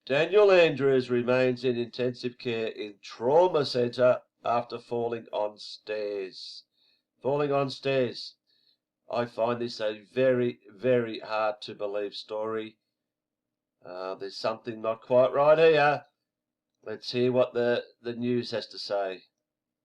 Daniel Andrews remains in intensive care in trauma centre after falling on stairs. Falling on stairs. I find this a very, very hard to believe story. There's something not quite right here. Let's hear what the news has to say.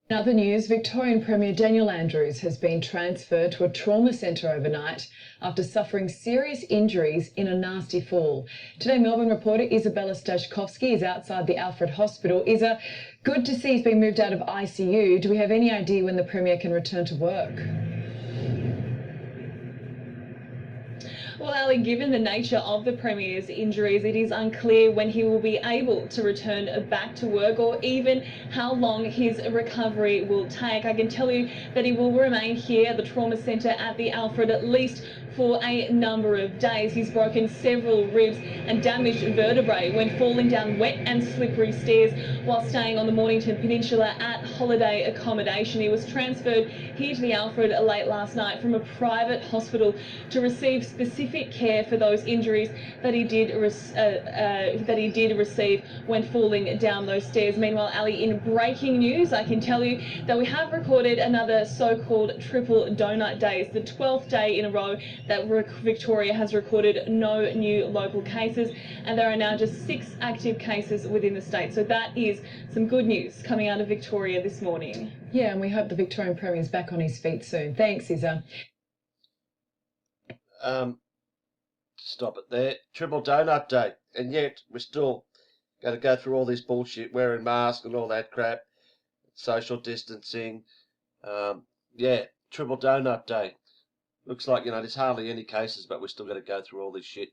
In other news, Victorian Premier Daniel Andrews has been transferred to a trauma centre overnight after suffering serious injuries in a nasty fall. Today, Melbourne reporter Isabella Stashkovsky is outside the Alfred Hospital. Isa, good to see he's been moved out of ICU. Do we have any idea when the Premier can return to work? Well, Ali, given the nature of the Premier's injuries, it is unclear when he will be able to return back to work or even how long his recovery will take. I can tell you that he will remain here at the trauma centre at the Alfred at least for a number of days. He's broken several ribs and damaged vertebrae when falling down wet and slippery stairs while staying on the Mornington Peninsula at holiday accommodation. He was transferred here to the Alfred late last night from a private hospital to receive specific care for those injuries that he did receive when falling down those stairs. Meanwhile, Ali, in breaking news, I can tell you that we have recorded another so-called triple donut day. It's the 12th day in a row that Victoria has recorded no new local cases, and there are now just 6 active cases within the state. So that is some good news coming out of Victoria this morning. Yeah, and we hope the Victorian Premier is back on his feet soon. Thanks, Isa. Stop it there. Triple donut day, and yet we're still going to go through all this bullshit, wearing masks and all that crap, social distancing. Yeah, triple donut day. Looks like, there's hardly any cases, but we're still going to go through all this shit.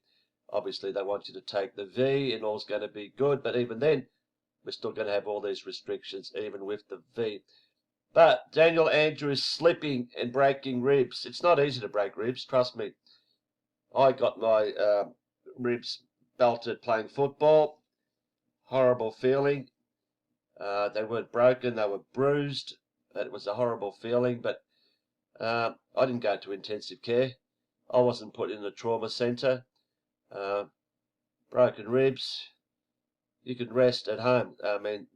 Obviously, they want you to take the V and all's going to be good, but even then, we're still going to have all these restrictions, even with the V. But Daniel Andrews slipping and breaking ribs. It's not easy to break ribs, trust me. I got my ribs belted playing football. Horrible feeling. They weren't broken, they were bruised. It was a horrible feeling, but I didn't go to intensive care. I wasn't put in a trauma centre. Broken ribs. You can rest at home. I mean,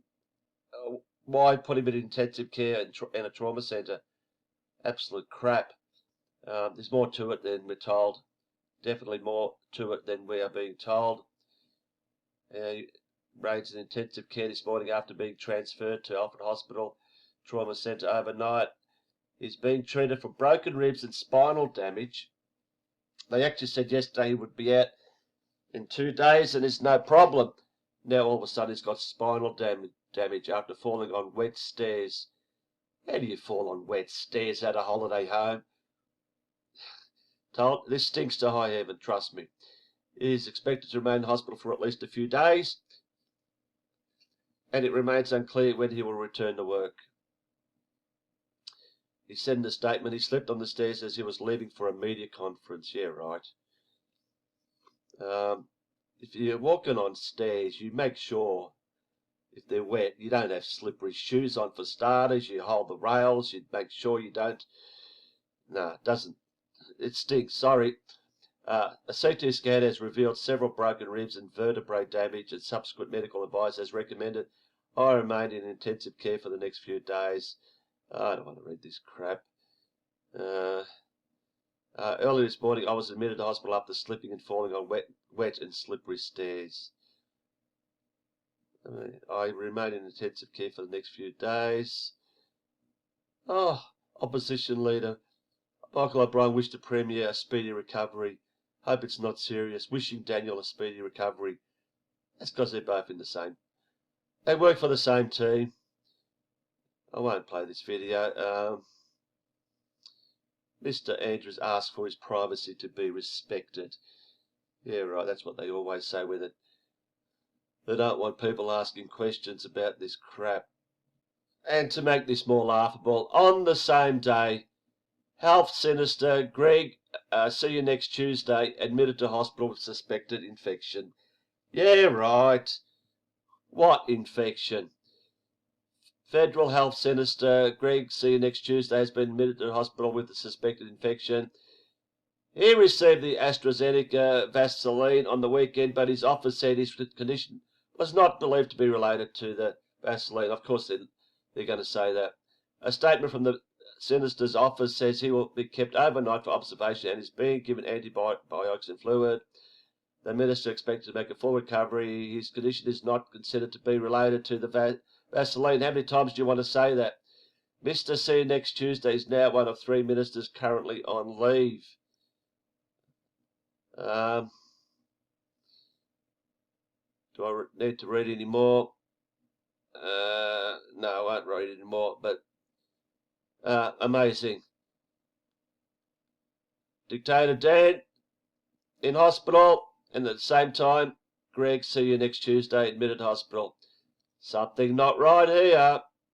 why put him in intensive care in a trauma centre? Absolute crap. There's more to it than we're told. Definitely more to it than we are being told. He remains in intensive care this morning after being transferred to Alfred Hospital Trauma Centre overnight. He's being treated for broken ribs and spinal damage. They actually said yesterday he would be out in 2 days and it's no problem. Now all of a sudden he's got spinal damage after falling on wet stairs. How do you fall on wet stairs at a holiday home? This stinks to high heaven, trust me. He is expected to remain in hospital for at least a few days, and it remains unclear when he will return to work. He said in a statement he slipped on the stairs as he was leaving for a media conference. Yeah, right. If you're walking on stairs, you make sure, if they're wet, you don't have slippery shoes on for starters. You hold the rails. You make sure you don't. No, it doesn't. It stinks, sorry. A CT scan has revealed several broken ribs and vertebrae damage, and subsequent medical advice has recommended I remain in intensive care for the next few days. I don't want to read this crap. Earlier this morning, I was admitted to hospital after slipping and falling on wet and slippery stairs. I remain in intensive care for the next few days. Opposition leader Michael O'Brien wished the Premier a speedy recovery. Hope it's not serious. Wishing Daniel a speedy recovery. That's because they're both in the same. They work for the same team. I won't play this video. Mr. Andrews asked for his privacy to be respected. Yeah, right, that's what they always say with it. They don't want people asking questions about this crap. And to make this more laughable, on the same day, Health Sinister Greg, see you next Tuesday, admitted to hospital with suspected infection. Yeah, right. What infection? Federal Health Sinister Greg, see you next Tuesday, has been admitted to hospital with a suspected infection. He received the AstraZeneca Vaseline on the weekend, but his office said his condition was not believed to be related to the Vaseline. Of course, they're going to say that. A statement from the Sinister's office says he will be kept overnight for observation and is being given antibiotics and fluid. The minister expects to make a full recovery. His condition is not considered to be related to the Vaseline. How many times do you want to say that? Mr. See you next Tuesday is now one of 3 ministers currently on leave. Do I need to read any more? No, I won't read any more, but amazing. Dictator Dan in hospital, and at the same time, Greg, see you next Tuesday, admitted hospital. Something not right here.